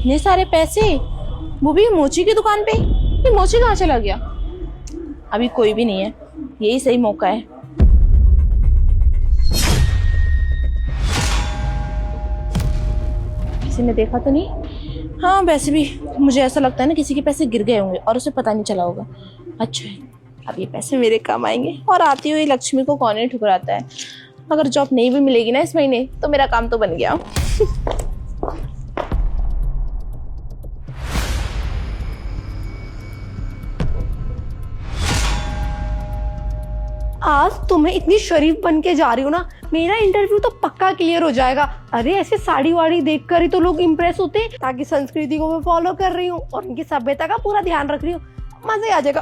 इतने सारे पैसे, वो भी मोची की दुकान पे। ये मोची कहाँ चला गया? अभी कोई भी नहीं है, यही सही मौका है। किसी ने देखा तो नहीं? हाँ वैसे भी मुझे ऐसा लगता है ना किसी के पैसे गिर गए होंगे और उसे पता नहीं चला होगा। अच्छा है, अब ये पैसे मेरे काम आएंगे। और आती हुई लक्ष्मी को कौन ही ठुकराता है। अगर जॉब नहीं भी मिलेगी ना इस महीने तो मेरा काम तो बन गया। आज तो मैं इतनी शरीफ बन के जा रही हूँ ना, मेरा इंटरव्यू तो पक्का क्लियर हो जाएगा। अरे ऐसे साड़ी वाड़ी देखकर ही तो लोग इम्प्रेस होते हैं, ताकि संस्कृति को मैं फॉलो कर रही हूँ और उनकी सभ्यता का पूरा ध्यान रख रही हूँ। मजा ही आ जाएगा।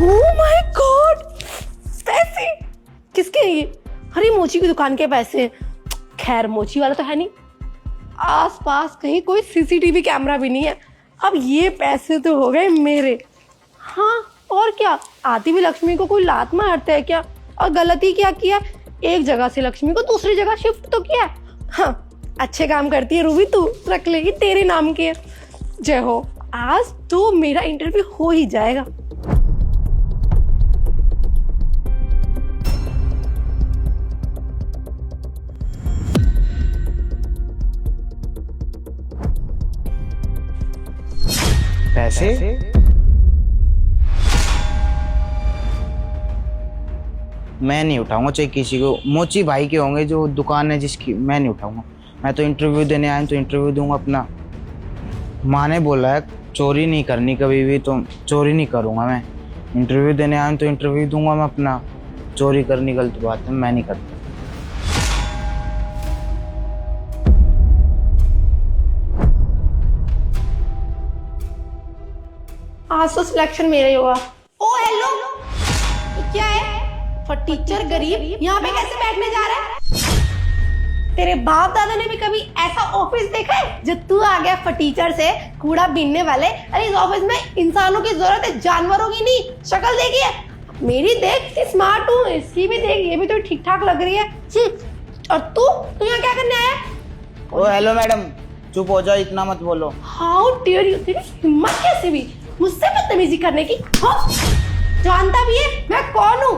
ओह माय गॉड, पैसे किसके हैं ये? अरे मोची की दुकान के पैसे। खैर मोची वाला तो है नहीं, आस पास कहीं कोई सीसीटीवी कैमरा भी नहीं है। अब ये पैसे तो हो गए मेरे। हाँ और क्या, आती भी लक्ष्मी को कोई लात मारता है क्या? और गलती क्या किया, एक जगह से लक्ष्मी को दूसरी जगह शिफ्ट तो किया। हाँ अच्छे काम करती है रूबी, तू रख लेगी, तेरे नाम के। जय हो, आज तो मेरा इंटरव्यू हो ही जाएगा। पैसे? मैं नहीं उठाऊंगा, चाहे किसी को, मोची भाई के होंगे जो दुकान है जिसकी, मैं नहीं उठाऊंगा। मैं तो इंटरव्यू देने आया हूं तो इंटरव्यू दूंगा अपना। माँ ने बोला है चोरी नहीं करनी कभी भी, तो चोरी नहीं करूंगा मैं। इंटरव्यू देने आया हूं तो इंटरव्यू दूंगा मैं अपना। चोरी करनी गलत बात है, मैं नहीं करता। आज तो सिलेक्शन मेरा ही होगा। ओ हेलो, क्या है? फॉर टीचर गरीब यहाँ पे कैसे बैठने जा रहा है? तेरे बाप दादा ने भी कभी ऐसा ऑफिस देखा है जो तू आ गया फॉर टीचर से कूड़ा बीनने वाले? अरे इस ऑफिस में इंसानों की जरूरत है, जानवरों की नहीं। शक्ल देखिए मेरी, देख स्मार्ट हूँ, इसकी भी देख, ये भी तो ठीक ठाक लग रही है। और तू यहाँ क्या करने आया? ओ हेलो मैडम, चुप हो जाओ, इतना मत बोलो। हाउ डेयर यू, तेरी हिम्मत कैसे भी मुझसे बदतमीजी करने की? जानता भी है मैं कौन हूँ?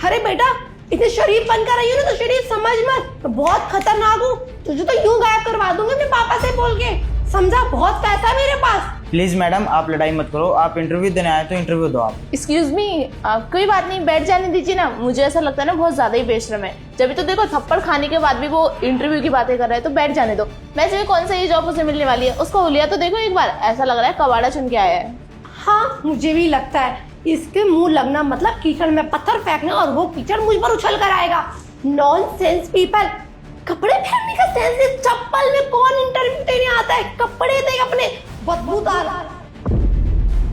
अरे बेटा इतने शरीफ बनकर आई हो ना, तो शरीफ समझ मत, तो बहुत खतरनाक हूँ। तुझे तो यूं गायब करवा दूंगी अपने पापा से बोल के, समझा? बहुत पैसा है मेरे पास। प्लीज मैडम आप लड़ाई मत करो, आप इंटरव्यू देने आए तो इंटरव्यू दो आप। एक्सक्यूज मी, कोई बात नहीं, बैठ जाने दीजिए ना। मुझे ऐसा लगता है ना बहुत ज्यादा ही बेशरम है। जब तो देखो थप्पड़ खाने के बाद भी वो इंटरव्यू की बातें कर रहा है, तो बैठ जाने दो। वैसे कौन सा ये जॉब उसे मिलने वाली है, उसका हुलिया तो देखो एक बार, ऐसा लग रहा है कबाड़ा चुन के आया है। हाँ मुझे भी लगता है, इसके मुंह लगना मतलब कीचड़ में पत्थर फेंकना, और वो कीचड़ मुझ पर उछल कर आएगा। Nonsense people. कपड़े पहनने का सेंस है, चप्पल में कौन इंटरव्यू देने आता है? कपड़े देख अपने, बदबूदार।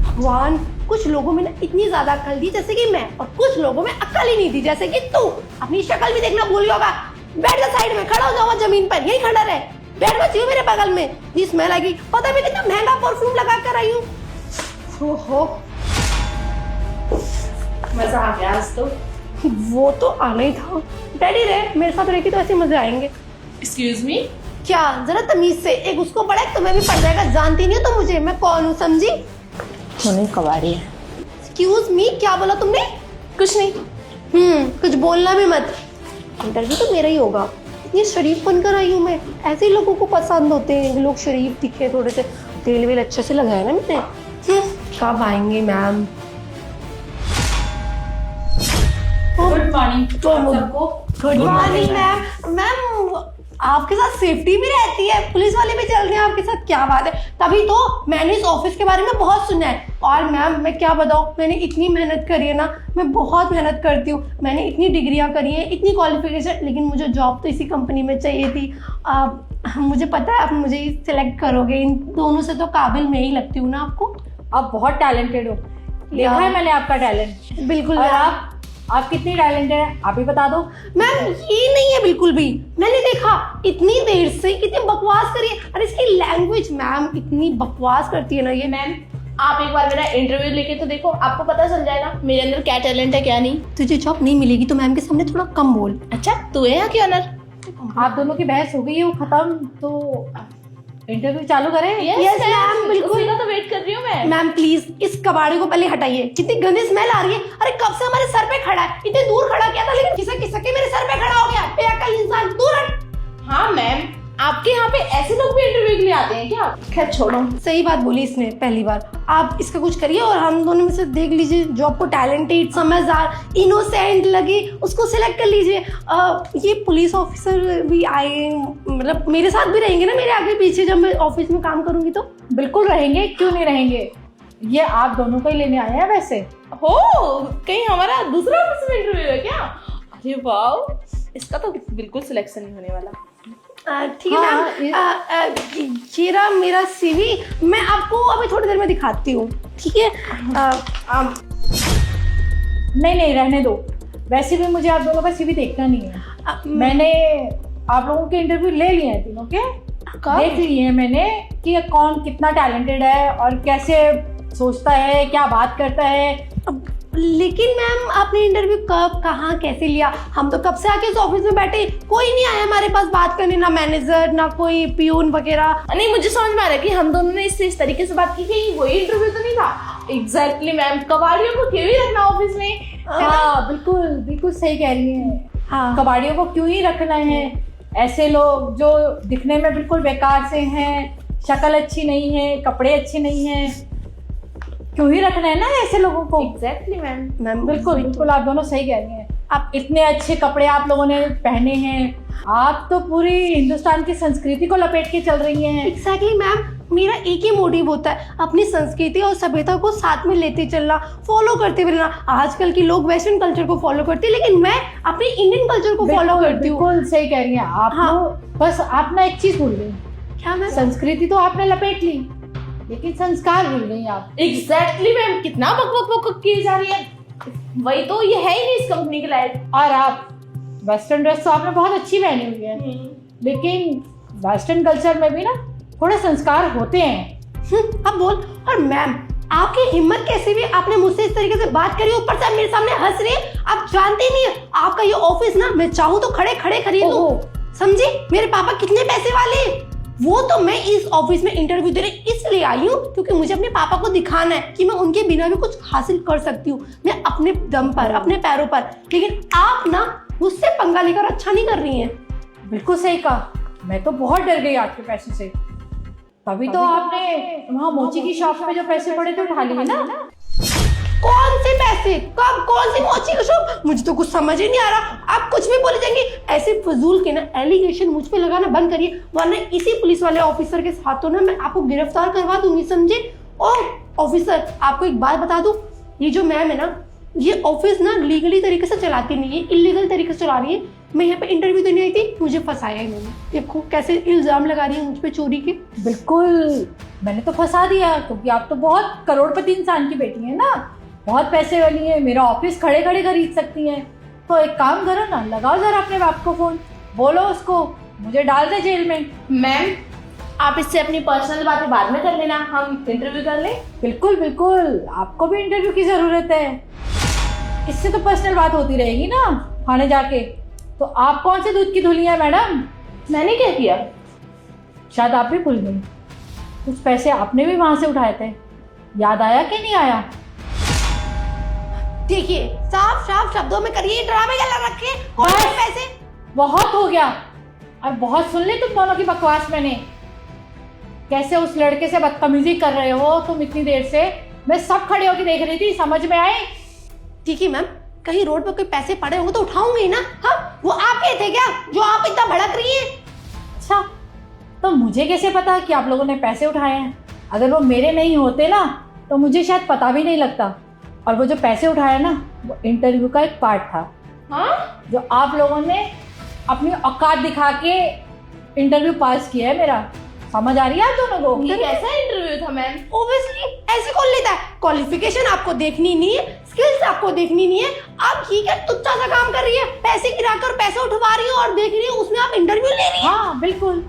भगवान, कुछ लोगों में ना इतनी ज्यादा अक्ल दी जैसे कि मैं, और कुछ लोगों में अक्ल ही नहीं दी जैसे कि तू। अपनी शक्ल भी देखना भूल गया होगा। बैठ जा साइड में, खड़ा हो जाओ जमीन पर, यही खड़ा रहे। बैठ मत मेरे बगल में, जी स्मेल आएगी। पता भी कितना महंगा परफ्यूम लगा कर आई हूँ। हो मजा आ गया आज तो। वो तो आना ही था। डैडी रहे मेरे साथ रहेगी तो ऐसे मजे आएंगे। एक्सक्यूज मी, क्या? जरा तमीज से, एक उसको पढ़ा एक तुम्हें भी पड़ जाएगा। जानती नहीं हो तो मुझे, मैं कौन हूँ समझी? नहीं कबाड़ी है। एक्सक्यूज मी, क्या बोला तुमने? कुछ नहीं। कुछ बोलना भी मत। इंटरव्यू तो मेरा ही होगा। इतनी शरीफ बनकर आई हूँ मैं, ऐसे ही लोगों को पसंद होते हैं, लोग शरीफ दिखे थोड़े से। तेल वेल अच्छे से लगाया ना मैंने। कब आएंगे मैम? गुड मॉर्निंग सबको। Good morning ma'am. मैम आपके साथ सेफ्टी भी रहती है, पुलिस वाले भी चल रहे हैं आपके साथ, क्या बात है? तभी तो मैंने इस ऑफिस के बारे में बहुत सुना है। और मैम मैं क्या बताऊँ, मैंने इतनी मेहनत करी है ना, मैं बहुत मेहनत करती हूँ। मैंने इतनी डिग्रियाँ करी हैं, इतनी क्वालिफिकेशन, लेकिन मुझे जॉब तो इसी कंपनी में चाहिए थी। मुझे पता है आप मुझे सिलेक्ट करोगे, इन दोनों से तो काबिल मैं ही लगती हूँ ना आपको। आप बहुत टैलेंटेड हो, देखा है मैंने आपका टैलेंट। बिल्कुल। और आप कितनी टैलेंटेड है आप ही बता दो। मैम ये नहीं है बिल्कुल भी, मैंने देखा इतनी देर से कितनी बकवास करी है। अरे इसकी लैंग्वेज मैम इतनी बकवास करती है ना ये। मैम आप एक बार मेरा इंटरव्यू लेके तो देखो, आपको पता चल जाएगा मेरे अंदर क्या टैलेंट है क्या नहीं। तुझे जॉब नहीं मिलेगी तो मैम के सामने थोड़ा कम बोल। अच्छा तू है यहाँ की ऑनर? आप दोनों की बहस हो गई है, वो खत्म, तो इंटरव्यू चालू करें? Yes, ma'am, बिल्कुल। उसी का तो वेट कर रही हूँ मैं। मैम प्लीज इस कबाड़ी को पहले हटाइए, कितनी गंदी स्मेल आ रही है। अरे कब से हमारे सर पे खड़ा है, इतनी दूर खड़ा किया था लेकिन खिसक खिसक के मेरे सर पे खड़ा हो गया। बेअक्ल इंसान, दूर हट। हाँ मैम, आपके यहाँ पे ऐसे लोग भी इंटरव्यू के लिए आते हैं क्या? खैर छोड़ो। सही बात बोली इसने पहली बार। आप इसका कुछ करिए और हम दोनों में से देख लीजिए जो आपको टैलेंटेड, समझदार, इनोसेंट लगे उसको सिलेक्ट कर लीजिए। ये पुलिस ऑफिसर भी आए, मतलब मेरे साथ भी रहेंगे ना मेरे आगे पीछे जब मैं ऑफिस में काम करूंगी तो? बिल्कुल रहेंगे, क्यों नहीं रहेंगे। ये आप दोनों को ही लेने आए हैं वैसे। हो, कहीं हमारा दूसरा ऑफिस में इंटरव्यू है क्या? अरे वाह, इसका तो बिल्कुल सिलेक्शन नहीं होने वाला। ठीक है मैम, ये रहा मेरा सीवी, मैं आपको अभी थोड़ी देर में दिखाती हूँ, ठीक है? नहीं नहीं, रहने दो। वैसे भी मुझे आप दोनों का सीवी देखना नहीं है। मैंने आप लोगों के इंटरव्यू ले लिए हैं तीनों के, देख लिए हैं मैंने कि कौन कितना टैलेंटेड है और कैसे सोचता है, क्या बात करता है। लेकिन मैम आपने इंटरव्यू कब, कहाँ, कैसे लिया? हम तो कब से आके इस ऑफिस में बैठे, कोई नहीं आया हमारे पास बात करने, ना मैनेजर ना कोई पियून वगैरह। नहीं, मुझे समझ में आ रहा है कि हम दोनों ने इससे इस तरीके से बात की कि वही इंटरव्यू तो नहीं था। एग्जैक्टली मैम, कबाड़ियों को क्यों ही रखना ऑफिस में? हाँ बिल्कुल बिल्कुल सही कह रही हैं। हाँ, कबाड़ियों को क्यों ही रखना है? ऐसे लोग जो दिखने में बिल्कुल बेकार से हैं, शक्ल अच्छी नहीं है, कपड़े अच्छे नहीं हैं, क्यों ही रखना है ना ऐसे लोगों को? एग्जैक्टली मैम, बिल्कुल बिल्कुल, आप दोनों सही कह रही हैं। आप इतने अच्छे कपड़े आप लोगों ने पहने हैं, आप तो पूरी हिंदुस्तान की संस्कृति को लपेट के चल रही हैं। एग्जैक्टली मैम, मेरा एक ही मोटिव होता है, अपनी संस्कृति और सभ्यता को साथ में लेते चलना, फॉलो करते हुए रहना। आजकल के लोग वेस्टर्न कल्चर को फॉलो करते हैं लेकिन मैं अपने इंडियन कल्चर को फॉलो करती हूँ। बिल्कुल सही कह रही हैं आप। हाँ। बस आप ना एक चीज भूल गई। क्या मैम? संस्कृति तो आपने लपेट ली लेकिन संस्कार भूल गई आप। एग्जैक्टली मैम, कितना बकबक किए जा रही है। वही तो, ये है ही नहीं इस कंपनी के लायक। और आप वेस्टर्न ड्रेस तो आपने बहुत अच्छी पहनी हुई है, लेकिन वेस्टर्न कल्चर में भी ना थोड़े संस्कार होते हैं। अब बोल। और मैम आपकी हिम्मत कैसे भी, आपने मुझसे इस तरीके से बात करी, ऊपर से आप मेरे सामने हंस रही है। आप जानते नहीं है आपका ये ऑफिस ना, मैं चाहूँ तो खड़े खड़े खरीद लूं। समझी? मेरे पापा कितने पैसे वाले हैं। वो तो मैं इस ऑफिस में इंटरव्यू देने इसलिए आई हूँ क्योंकि मुझे अपने पापा को दिखाना है कि मैं उनके बिना भी कुछ हासिल कर सकती हूँ, मैं अपने दम पर, अपने पैरों पर। लेकिन आप ना मुझसे पंगा लेकर अच्छा नहीं कर रही हैं। बिल्कुल सही कहा, मैं तो बहुत डर गई आपके पैसे से। तभी तो आपने वहाँ मोची की शॉप में जो पैसे पड़े थे उठा लिए ना। कौन से पैसे, कब, कौन सी मोची की शॉप? मुझे तो कुछ समझ ही नहीं आ रहा। आप कुछ भी बोले जाएंगे। ऐसे फजूल के ना एलिगेशन मुझ पे लगाना बंद करिए, वरना इसी पुलिस वाले ऑफिसर के साथ तो ना मैं आपको गिरफ्तार करवा दूंगी, समझे? और ऑफिसर आपको एक बात बता दूं, ये जो मैम है ना, ये ऑफिस ना लीगली तरीके से चलाती नहीं है, इलीगल तरीके से चला रही है। मैं यहाँ पे इंटरव्यू देने आई थी, मुझे फंसाया इन्होंने। देखो कैसे इल्जाम लगा रही है मुझ पे चोरी के। बिल्कुल, मैंने तो फंसा दिया क्योंकि आप तो बहुत करोड़पति इंसान की बेटी है ना, बहुत पैसे वाली है, मेरा ऑफिस खड़े खड़े खरीद सकती हैं। तो एक काम करो ना, लगाओ जरा अपने बाप को फोन, बोलो उसको मुझे डाल दे जेल में। मैम आप इससे अपनी पर्सनल बातें बाद में कर लेना, हम इंटरव्यू कर लें। बिल्कुल बिल्कुल, आपको भी इंटरव्यू की जरूरत है, इससे तो पर्सनल बात होती रहेगी ना थाने जाके। तो आप कौन से दूध की धुली है मैडम? मैंने क्या किया? शायद आप भी भूल गई, कुछ पैसे आपने भी वहां से उठाए थे, याद आया कि नहीं आया? देखिए साफ साफ शब्दों में करिए, ड्रामे क्या रखे, कौन से पैसे? बहुत हो गया, और बहुत सुन ली तुम दोनों की बकवास मैंने। कैसे उस लड़के से बदतमीजी कर रहे हो तुम इतनी देर से, मैं सब खड़े होकर देख रही थी, समझ में आए? ठीक है मैम, कहीं रोड पर कोई पैसे पड़े होंगे तो उठाऊंगी ना। हाँ, वो आपके थे क्या जो आप इतना भड़क रही हैं? अच्छा, तो मुझे कैसे पता कि आप लोगों ने पैसे उठाए हैं? अगर वो मेरे नहीं होते ना तो मुझे शायद पता भी नहीं लगता। और वो जो पैसे उठाए ना, वो इंटरव्यू का एक पार्ट था। हाँ, जो आप लोगों ने अपनी औकात दिखा के इंटरव्यू पास किया है मेरा। समझ आ रही है आप दोनों को? ये कैसा इंटरव्यू था मैम? ऑब्वियसली ऐसे कौन लेता है? क्वालिफिकेशन आपको देखनी नहीं है, स्किल्स आपको देखनी नहीं है। आप ठीक है तुच्चा सा काम कर रही है, पैसे गिराकर पैसे उठवा रही हो और देख रही है उसमें आप इंटरव्यू ले रही है। हाँ बिल्कुल,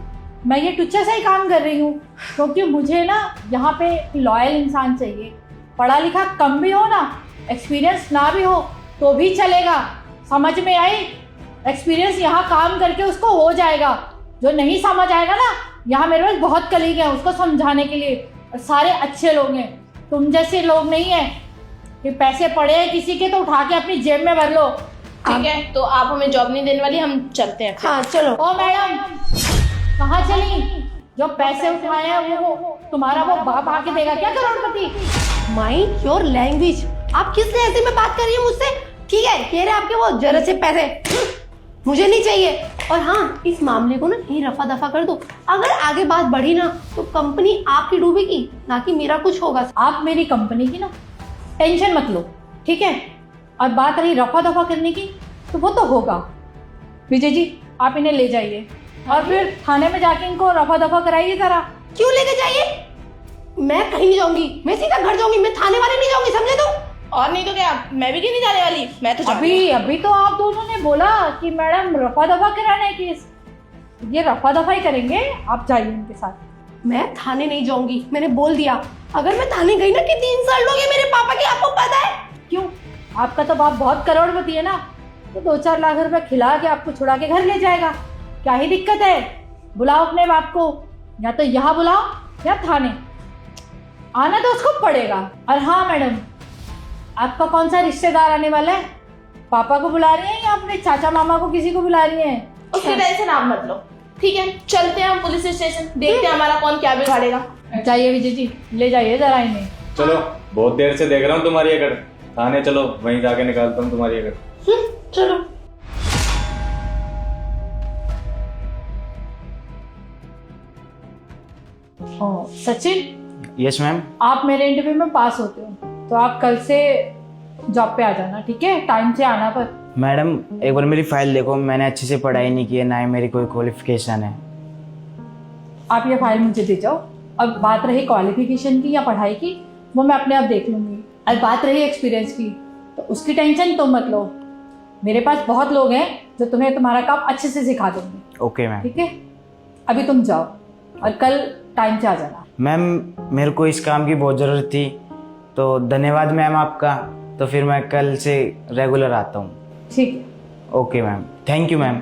मैं ये टुच्चा सा ही काम कर रही हूँ क्योंकि मुझे ना यहाँ पे लॉयल इंसान चाहिए। पढ़ा लिखा कम भी हो ना, एक्सपीरियंस ना भी हो तो भी चलेगा। समझ में आई? एक्सपीरियंस यहाँ काम करके उसको हो जाएगा। जो नहीं समझ आएगा ना, यहाँ मेरे पास बहुत कलीग हैं उसको समझाने के लिए, और सारे अच्छे लोग हैं। तुम जैसे लोग नहीं हैं कि पैसे पड़े हैं किसी के तो उठा के अपनी जेब में भर लो। ठीक है, तो आप हमें जॉब नहीं देने वाली, हम चलते हैं। हाँ चलो। ओ मैडम, कहाँ चली? जो पैसे उठाए हैं वो तुम्हारा वो बाप आके देगा क्या करोड़पति? Mind your language. आप किस लहजे में बात कर रही है मुझसे? ठीक है, कह रहे आपके वो जरा से पैसे मुझे नहीं चाहिए। और हाँ, इस मामले को ना यही रफा दफा कर दो। अगर आगे बात बढ़ी ना तो कंपनी आपकी डूबेगी, ना कि मेरा कुछ होगा। आप मेरी कंपनी की ना टेंशन मत लो, ठीक है? और बात रही रफा दफा करने की, तो वो तो होगा। विजय जी, आप इन्हें ले जाइए और फिर थाने में जाके इनको रफा दफा कराइए जरा। क्यों लेके जाइए? मैं कहीं नहीं जाऊंगी, मैं सीधा घर जाऊंगी, मैं थाने वाले नहीं जाऊंगी, समझे तुम? और नहीं तो क्या, मैं भी क्यों नहीं जाने वाली, मैं तो अभी तो आप दोनों ने बोला कि मैडम रफा दफा कराना है केस, ये रफा दफा ही करेंगे। आप जाइए उनके साथ। मैं थाने नहीं जाऊंगी, मैंने बोल दिया। अगर मैं थाने गई ना कि 3 साल लोगे मेरे पापा के, आपको पता है? क्यों? आपका तो बाप बहुत करोड़पति है ना, तो 2-4 लाख रुपए खिला के आपको छुड़ा के घर ले जाएगा। क्या ही दिक्कत है? बुलाओ अपने बाप को, या तो यहाँ बुलाओ या थाने। आना तो उसको पड़ेगा। और हाँ मैडम, आपका कौन सा रिश्तेदार आने वाला है? पापा को बुला रही हैं या अपने चाचा मामा को किसी को बुला रही हैं? उसकी टेंशन आप मत लो। ठीक है, चलते हैं हम पुलिस स्टेशन, देखते हैं हमारा कौन क्या बिगाड़ेगा। जाइए विजय जी, ले जाइए जरा इन्हें। चलो, बहुत देर से देख रहा हूँ तुम्हारी अकड़। थाने चलो, वहीं जाके निकालता हूँ तुम्हारी अकड़। चलो। Sachin, yes ma'am. आप मेरे इंटरव्यू में पास होते हो तो आप कल से जॉब पे आ जाना, ठीक है? टाइम से आना। पर मैडम एक बार मेरी फाइल देखो, मैंने अच्छे से पढ़ाई नहीं की है, ना ही मेरी कोई क्वालिफिकेशन है। आप ये फाइल मुझे दे जाओ। अब बात रही क्वालिफिकेशन की या पढ़ाई की, वो मैं अपने आप देख लूंगी। और बात रही एक्सपीरियंस की, तो उसकी टेंशन तुम मत लो। मेरे पास बहुत लोग हैं जो तुम्हें तुम्हारा काम अच्छे से सिखा देंगे। Okay ma'am. ठीक है, अभी तुम जाओ और कल टाइम से आ जाना। मैम मेरे को इस काम की बहुत ज़रूरत थी, तो धन्यवाद मैम आपका। तो फिर मैं कल से रेगुलर आता हूँ। ठीक है। Okay ma'am, thank you ma'am.